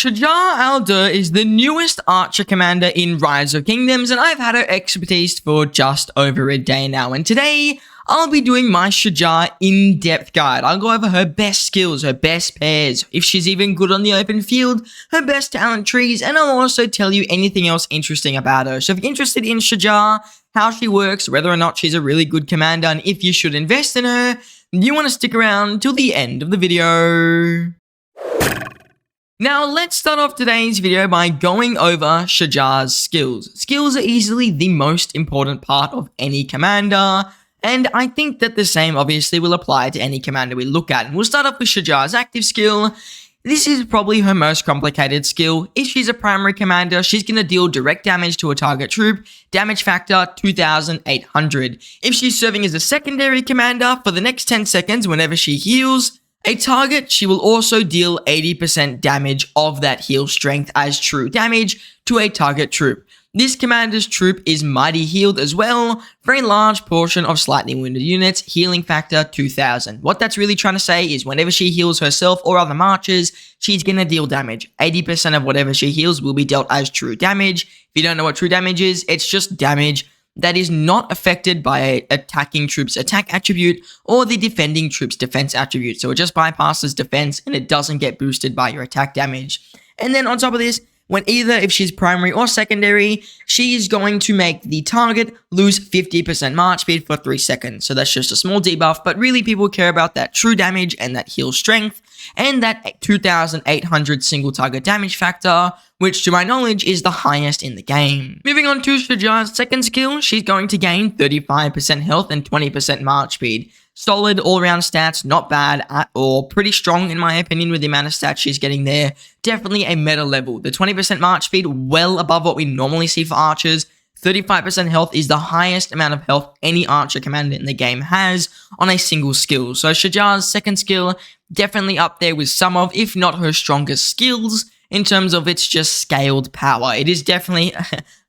Shajar Al is the newest archer commander in Rise of Kingdoms, and I've had her expertise for just over a day now. And today, I'll be doing my Shajar in-depth guide. I'll go over her best skills, her best pairs, if she's even good on the open field, her best talent trees, and I'll also tell you anything else interesting about her. So if you're interested in Shajar, how she works, whether or not she's a really good commander, and if you should invest in her, you want to stick around till the end of the video. Now, let's start off today's video by going over Shajar's skills. Skills are easily the most important part of any commander, and I think that the same obviously will apply to any commander we look at. And we'll start off with Shajar's active skill. This is probably her most complicated skill. If she's a primary commander, she's going to deal direct damage to a target troop, damage factor 2,800. If she's serving as a secondary commander, for the next 10 seconds whenever she heals a target, she will also deal 80% damage of that heal strength as true damage to a target troop. This commander's troop is mighty healed as well for a large portion of slightly wounded units, healing factor 2000. What that's really trying to say is whenever she heals herself or other marchers, she's going to deal damage. 80% of whatever she heals will be dealt as true damage. If you don't know what true damage is, it's just damage that is not affected by an attacking troop's attack attribute or the defending troop's defense attribute. So it just bypasses defense and it doesn't get boosted by your attack damage. And then on top of this, if she's primary or secondary, she is going to make the target lose 50% march speed for 3 seconds. So that's just a small debuff, but really people care about that true damage and that heal strength and that 2,800 single target damage factor, which to my knowledge is the highest in the game. Moving on to Shajar's second skill, she's going to gain 35% health and 20% march speed. Solid all-around stats, not bad at all. Pretty strong in my opinion with the amount of stats she's getting there. Definitely a meta level. The 20% march speed, well above what we normally see for archers. 35% health is the highest amount of health any archer commander in the game has on a single skill. So Shajar's second skill, definitely up there with some of, if not her strongest skills, in terms of its just scaled power. It is definitely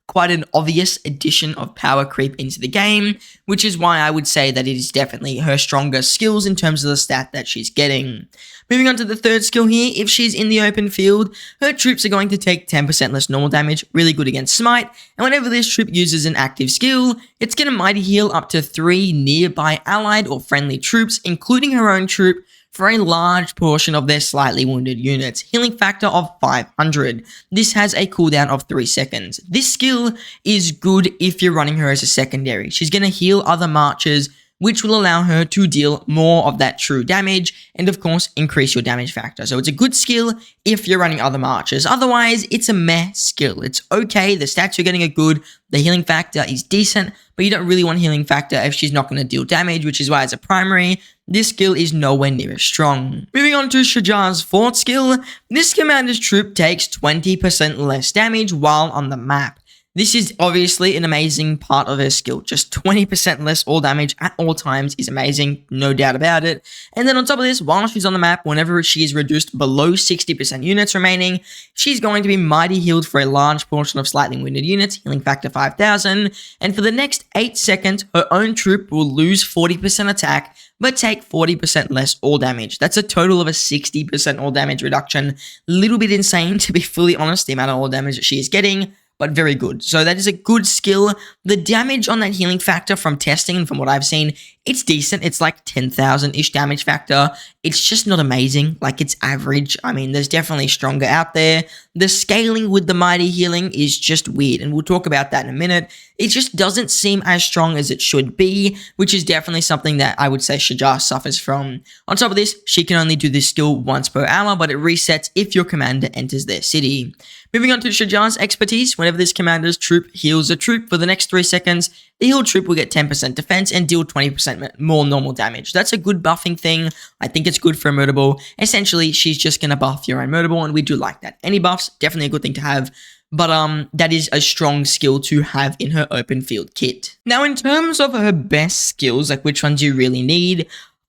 quite an obvious addition of power creep into the game, which is why I would say that it is definitely her strongest skills in terms of the stat that she's getting. Moving on to the third skill here, if she's in the open field, her troops are going to take 10% less normal damage, really good against smite, and whenever this troop uses an active skill, it's going to mighty heal up to 3 nearby allied or friendly troops, including her own troop, for a large portion of their slightly wounded units, healing factor of 500. This has a cooldown of 3 seconds. This skill is good if you're running her as a secondary. She's going to heal other marchers, which will allow her to deal more of that true damage and of course increase your damage factor. So it's a good skill if you're running other marchers. Otherwise, it's a meh skill. It's okay, the stats you're getting are good, the healing factor is decent, but you don't really want healing factor if she's not going to deal damage, which is why as a primary, this skill is nowhere near as strong. Moving on to Shajar's fourth skill, this commander's troop takes 20% less damage while on the map. This is obviously an amazing part of her skill. Just 20% less all damage at all times is amazing, no doubt about it. And then on top of this, while she's on the map, whenever she is reduced below 60% units remaining, she's going to be mighty healed for a large portion of slightly wounded units, healing factor 5,000. And for the next 8 seconds, her own troop will lose 40% attack, but take 40% less all damage. That's a total of a 60% all damage reduction. Little bit insane, to be fully honest, the amount of all damage that she is getting, but very good. So that is a good skill. The damage on that healing factor from testing and from what I've seen, it's decent. It's like 10,000-ish damage factor. It's just not amazing. Like, it's average. I mean, there's definitely stronger out there. The scaling with the mighty healing is just weird, and we'll talk about that in a minute. It just doesn't seem as strong as it should be, which is definitely something that I would say Shajar suffers from. On top of this, she can only do this skill once per hour, but it resets if your commander enters their city. Moving on to Shajar's expertise, whenever this commander's troop heals a troop for the next 3 seconds, the healed troop will get 10% defense and deal 20% more normal damage. That's a good buffing thing. I think it's good for immutable. Essentially, she's just going to buff your immutable, and we do like that. Any buffs, definitely a good thing to have. But that is a strong skill to have in her open field kit. Now, in terms of her best skills, like which ones you really need,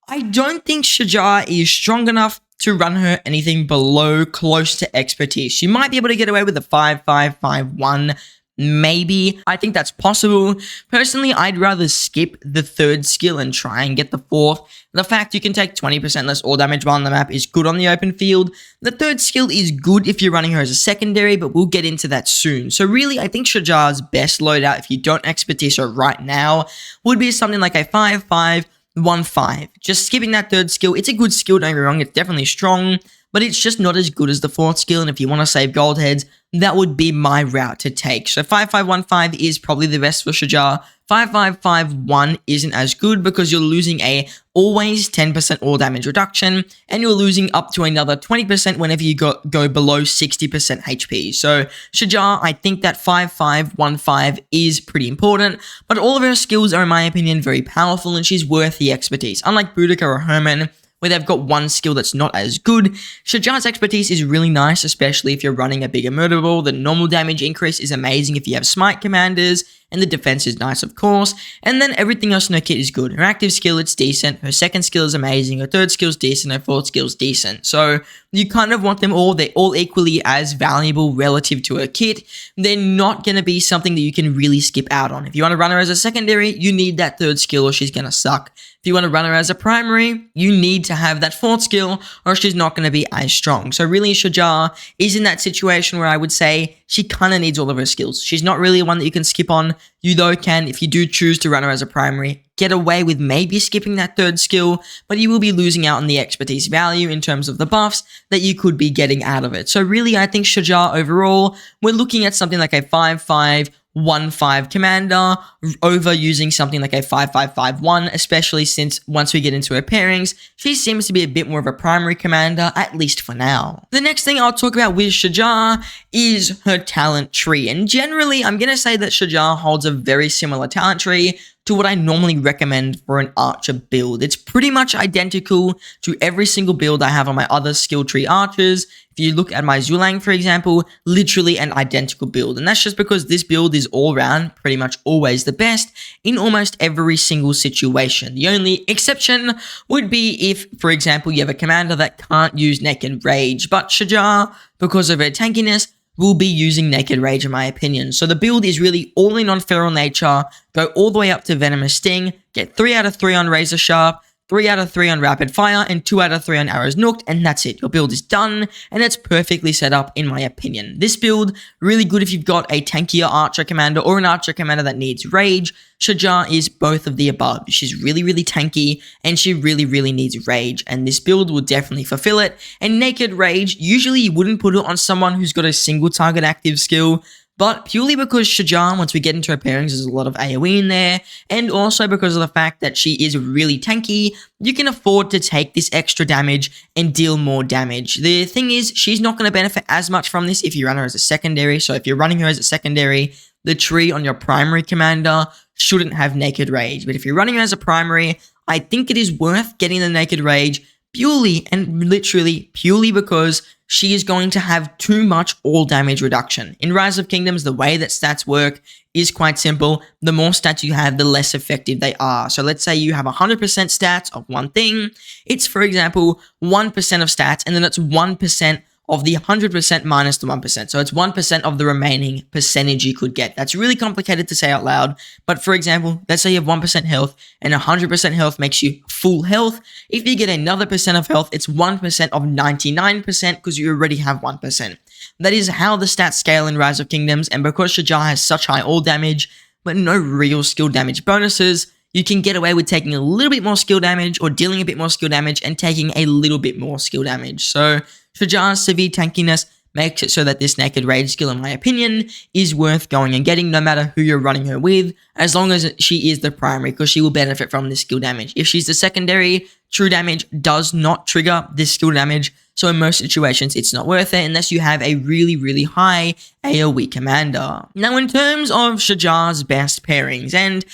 I don't think Shajar is strong enough to run her anything below close to expertise. She might be able to get away with a 5-5-5-1, Maybe. I think that's possible. Personally, I'd rather skip the third skill and try and get the fourth. The fact you can take 20% less all damage while on the map is good on the open field. The third skill is good if you're running her as a secondary, but we'll get into that soon. So really, I think Shajar's best loadout, if you don't expertise her right now, would be something like a 5-5-1-5. Just skipping that third skill. It's a good skill, don't get me wrong, it's definitely strong, but it's just not as good as the fourth skill, and if you want to save gold heads, that would be my route to take. So 5-5-1-5 is probably the best for Shajar. 5-5-5-1 isn't as good because you're losing a always 10% all damage reduction, and you're losing up to another 20% whenever you go below 60% HP. So Shajar, I think that 5-5-1-5 is pretty important, but all of her skills are, in my opinion, very powerful, and she's worth the expertise. Unlike Boudica or Herman, where they've got one skill that's not as good, Shajar's expertise is really nice, especially if you're running a bigger murder ball. The normal damage increase is amazing if you have smite commanders, and the defense is nice, of course, and then everything else in her kit is good. Her active skill, it's decent, her second skill is amazing, her third skill is decent, her fourth skill is decent. So you kind of want them all, they're all equally as valuable relative to her kit. They're not going to be something that you can really skip out on. If you want to run her as a secondary, you need that third skill or she's going to suck. If you want to run her as a primary, you need to have that fourth skill or she's not going to be as strong. So really, Shajar is in that situation where I would say she kind of needs all of her skills. She's not really one that you can skip on. You though can, if you do choose to run her as a primary, get away with maybe skipping that third skill, but you will be losing out on the expertise value in terms of the buffs that you could be getting out of it. So really, I think Shajar overall, we're looking at something like a 5-5-1-5 commander over using something like a 5-5-5-1, especially since once we get into her pairings, she seems to be a bit more of a primary commander, at least for now. The next thing I'll talk about with Shajar is her talent tree, and generally I'm going to say that Shajar holds a very similar talent tree to what I normally recommend for an archer build. It's pretty much identical to every single build I have on my other skill tree archers. If you look at my Zulang, for example, literally an identical build. And that's just because this build is all around pretty much always the best in almost every single situation. The only exception would be if, for example, you have a commander that can't use Naked Rage, but Shajar, because of her tankiness, will be using Naked Rage in my opinion. So the build is really all in on Feral Nature, go all the way up to Venomous Sting, get 3 out of 3 on Razor Sharp, 3 out of 3 on Rapid Fire, and 2 out of 3 on Arrows Nooked, and that's it. Your build is done, and it's perfectly set up in my opinion. This build, really good if you've got a tankier Archer Commander or an Archer Commander that needs Rage. Shajar is both of the above. She's really, really tanky, and she really, really needs Rage, and this build will definitely fulfill it. And Naked Rage, usually you wouldn't put it on someone who's got a single target active skill, but purely because Shajar, once we get into her pairings, there's a lot of AoE in there, and also because of the fact that she is really tanky, you can afford to take this extra damage and deal more damage. The thing is, she's not going to benefit as much from this if you run her as a secondary, so if you're running her as a secondary, the tree on your primary commander shouldn't have Naked Rage, but if you're running her as a primary, I think it is worth getting the Naked Rage purely and literally purely because she is going to have too much all damage reduction. In Rise of Kingdoms, the way that stats work is quite simple. The more stats you have, the less effective they are. So let's say you have 100% stats of one thing. It's, for example, 1% of stats, and then it's 1% of the 100% minus the 1%. So it's 1% of the remaining percentage you could get. That's really complicated to say out loud. But for example, let's say you have 1% health and 100% health makes you full health. If you get another percent of health, it's 1% of 99% because you already have 1%. That is how the stats scale in Rise of Kingdoms. And because Shajar has such high all damage, but no real skill damage bonuses, you can get away with taking a little bit more skill damage or dealing a bit more skill damage and taking a little bit more skill damage. So Shajar's severe tankiness makes it so that this Naked Rage skill, in my opinion, is worth going and getting no matter who you're running her with, as long as she is the primary, because she will benefit from this skill damage. If she's the secondary, true damage does not trigger this skill damage, so in most situations, it's not worth it unless you have a really, really high AoE commander. Now, in terms of Shajar's best pairings, and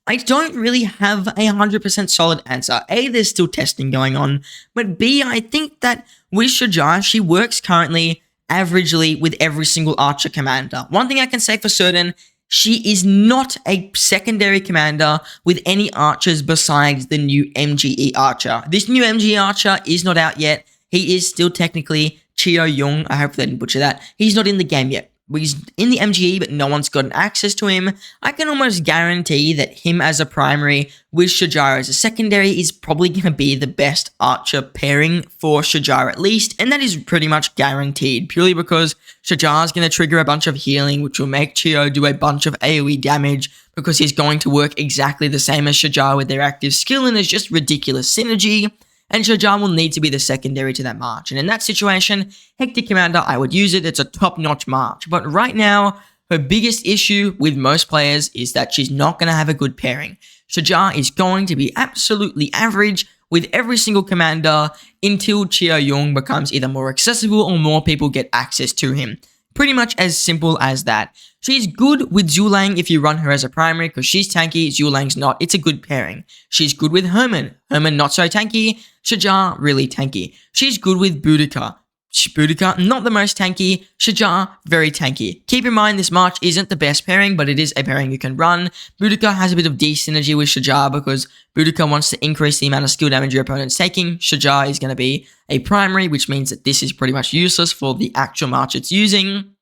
I don't really have a 100% solid answer. A, there's still testing going on, but B, I think that with Shajar, she works currently averagely with every single archer commander. One thing I can say for certain, she is not a secondary commander with any archers besides the new MGE archer. This new MGE archer is not out yet. He is still technically Chio Young. I hope they didn't butcher that. He's not in the game yet. he's in the MGE, but no one's gotten access to him. I can almost guarantee that him as a primary with Shajar as a secondary is probably going to be the best archer pairing for Shajar at least, and that is pretty much guaranteed, purely because Shajar is going to trigger a bunch of healing, which will make Chio do a bunch of AoE damage, because he's going to work exactly the same as Shajar with their active skill, and there's just ridiculous synergy. And Shajar will need to be the secondary to that March. And in that situation, Hectic Commander, I would use it. It's a top-notch March. But right now, her biggest issue with most players is that she's not going to have a good pairing. Shajar is going to be absolutely average with every single commander until Chio Yung becomes either more accessible or more people get access to him. Pretty much as simple as that. She's good with Zhulang if you run her as a primary because she's tanky, Zhulang's not. It's a good pairing. She's good with Herman. Herman not so tanky, Shajar really tanky. She's good with Boudica. Boudica not the most tanky, Shajar very tanky. Keep in mind this March isn't the best pairing, but it is a pairing you can run. Boudica has a bit of D-synergy with Shajar because Boudica wants to increase the amount of skill damage your opponent's taking. Shajar is going to be a primary, which means that this is pretty much useless for the actual March it's using.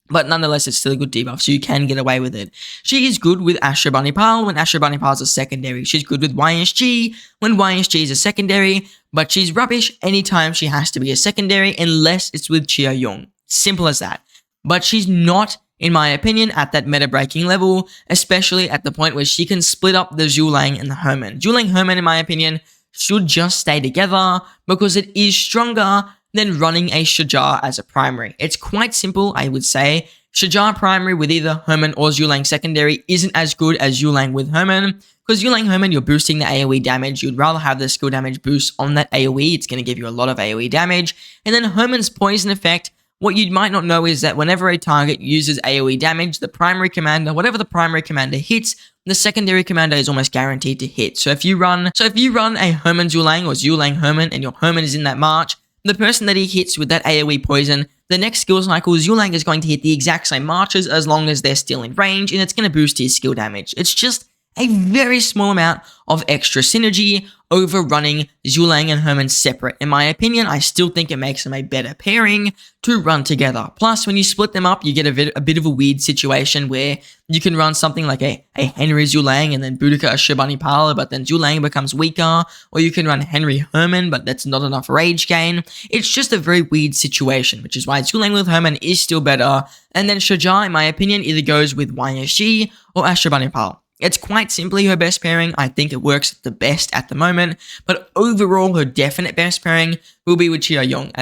But nonetheless, it's still a good debuff, so you can get away with it. She is good with Ashurbanipal when Ashurbanipal is a secondary. She's good with YSG when YSG is a secondary, but she's rubbish anytime she has to be a secondary unless it's with Chio Yung. Simple as that. But she's not, in my opinion, at that meta-breaking level, especially at the point where she can split up the Zhulang and the Herman. Zhulang Herman, in my opinion, should just stay together because it is stronger than running a Shajar as a primary. It's quite simple, I would say. Shajar primary with either Herman or Zhulang secondary isn't as good as Zhulang with Herman, because Zhulang Herman, you're boosting the AoE damage. You'd rather have the skill damage boost on that AoE. It's going to give you a lot of AoE damage. And then Herman's poison effect, what you might not know is that whenever a target uses AoE damage, the primary commander, whatever the primary commander hits, the secondary commander is almost guaranteed to hit. So if you run a Herman Zhulang or Zhulang Herman and your Herman is in that March, the person that he hits with that AoE poison, the next skill cycle, Zhulang is going to hit the exact same marches as long as they're still in range, and it's going to boost his skill damage. It's just a very small amount of extra synergy over running Zhulang and Herman separate. In my opinion, I still think it makes them a better pairing to run together. Plus, when you split them up, you get a bit of a weird situation where you can run something like a Henry Zhulang and then Boudica Ashurbanipal, but then Zhulang becomes weaker, or you can run Henry Herman, but that's not enough rage gain. It's just a very weird situation, which is why Zhulang with Herman is still better, and then Shajar, in my opinion, either goes with YSG or Ashurbanipal. It's quite simply her best pairing. I think it works the best at the moment, but overall her definite best pairing will be with Chio Yung.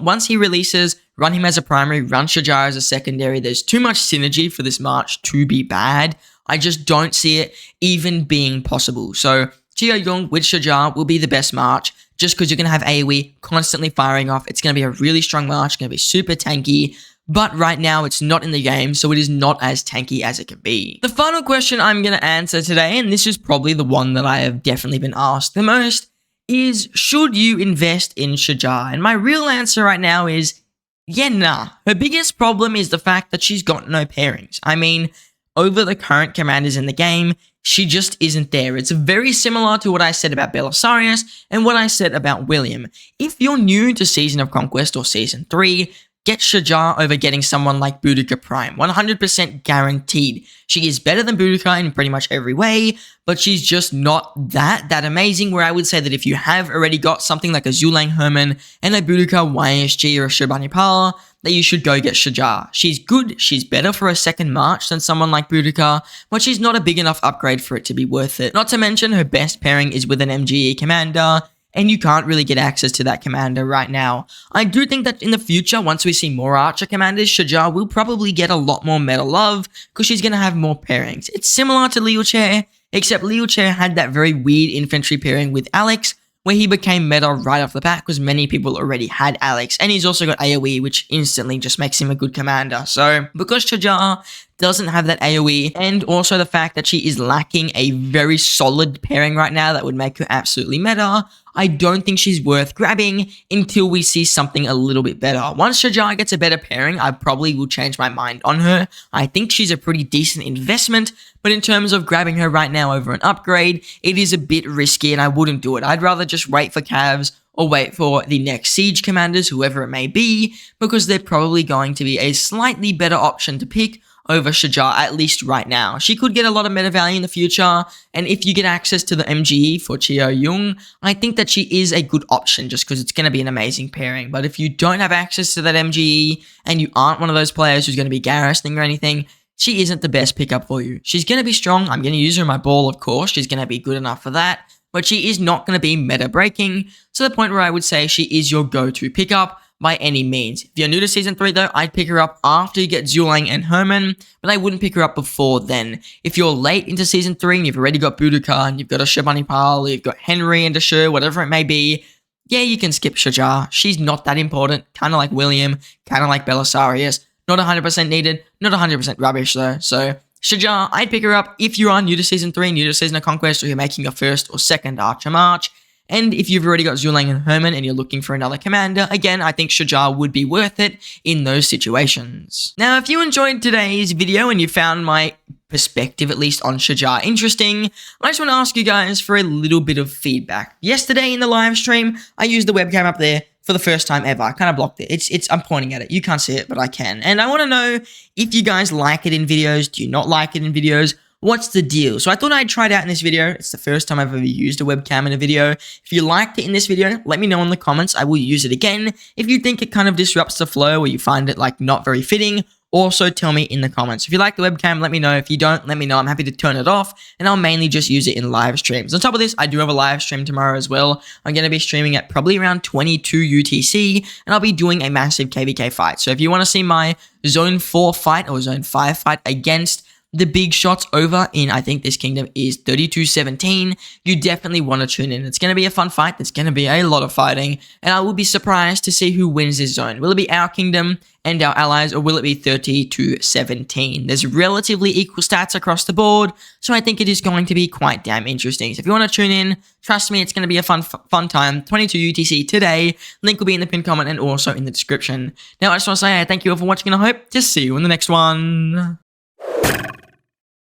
Once he releases, run him as a primary, run Shajar as a secondary. There's too much synergy for this March to be bad. I just don't see it even being possible. So Chio Yung with Shajar will be the best March, just because you're going to have AoE constantly firing off. It's going to be a really strong March, going to be super tanky. But right now, it's not in the game, so it is not as tanky as it can be. The final question I'm going to answer today, and this is probably the one that I have definitely been asked the most, is should you invest in Shajar? And my real answer right now is, yeah, nah. Her biggest problem is the fact that she's got no pairings. I mean, over the current commanders in the game, she just isn't there. It's very similar to what I said about Belisarius and what I said about William. If you're new to Season of Conquest or Season 3, get Shajar over getting someone like Boudica Prime. 100% guaranteed. She is better than Boudica in pretty much every way, but she's just not that amazing, where I would say that if you have already got something like a Zhulang Herman and a Boudica YSG or a Ashurbanipal, that you should go get Shajar. She's good, she's better for a second March than someone like Boudica, but she's not a big enough upgrade for it to be worth it. Not to mention her best pairing is with an MGE commander, and you can't really get access to that commander right now. I do think that in the future, once we see more Archer commanders, Shajar will probably get a lot more meta love, because she's going to have more pairings. It's similar to Liu Che, except Liu Che had that very weird infantry pairing with Alex, where he became meta right off the bat, because many people already had Alex, and he's also got AoE, which instantly just makes him a good commander. So, because Shajar doesn't have that AoE, and also the fact that she is lacking a very solid pairing right now that would make her absolutely meta, I don't think she's worth grabbing until we see something a little bit better. Once Shajar gets a better pairing, I probably will change my mind on her. I think she's a pretty decent investment, but in terms of grabbing her right now over an upgrade, it is a bit risky and I wouldn't do it. I'd rather just wait for Cavs or wait for the next siege commanders, whoever it may be, because they're probably going to be a slightly better option to pick over Shajar, at least right now. She could get a lot of meta value in the future, and if you get access to the MGE for Chio Young, I think that she is a good option just because it's going to be an amazing pairing. But if you don't have access to that MGE, and you aren't one of those players who's going to be garrisoning or anything, she isn't the best pickup for you. She's going to be strong. I'm going to use her in my ball, of course. She's going to be good enough for that, but she is not going to be meta breaking to the point where I would say she is your go-to pickup by any means. If you're new to Season 3 though, I'd pick her up after you get Zulang and Herman, but I wouldn't pick her up before then. If you're late into Season 3 and you've already got Boudica and you've got a Shabanipal, you've got Henry and Dashur, whatever it may be, yeah, you can skip Shajar. She's not that important, kind of like William, kind of like Belisarius. Not 100% needed, not 100% rubbish though. So Shajar, I'd pick her up if you are new to Season 3, new to Season of Conquest, or you're making your first or second Archer March. And if you've already got Zulang and Herman and you're looking for another commander, again, I think Shajar would be worth it in those situations. Now, if you enjoyed today's video and you found my perspective, at least on Shajar, interesting, I just want to ask you guys for a little bit of feedback. Yesterday in the live stream, I used the webcam up there for the first time ever. I kind of blocked it. I'm pointing at it. You can't see it, but I can. And I want to know if you guys like it in videos. Do you not like it in videos? What's the deal? So I thought I'd try it out in this video. It's the first time I've ever used a webcam in a video. If you liked it in this video, let me know in the comments. I will use it again. If you think it kind of disrupts the flow or you find it like not very fitting, also tell me in the comments. If you like the webcam, let me know. If you don't, let me know. I'm happy to turn it off, and I'll mainly just use it in live streams. On top of this, I do have a live stream tomorrow as well. I'm going to be streaming at probably around 22 UTC, and I'll be doing a massive KVK fight. So if you want to see my Zone 4 fight or Zone 5 fight against the big shots over in, I think this kingdom is 32-17, you definitely want to tune in. It's going to be a fun fight. There's going to be a lot of fighting, and I will be surprised to see who wins this zone. Will it be our kingdom and our allies, or will it be 30-17? There's relatively equal stats across the board, so I think it is going to be quite damn interesting. So if you want to tune in, trust me, it's going to be a fun time. 22 UTC today. Link will be in the pinned comment and also in the description. Now, I just want to say thank you all for watching, and I hope to see you in the next one.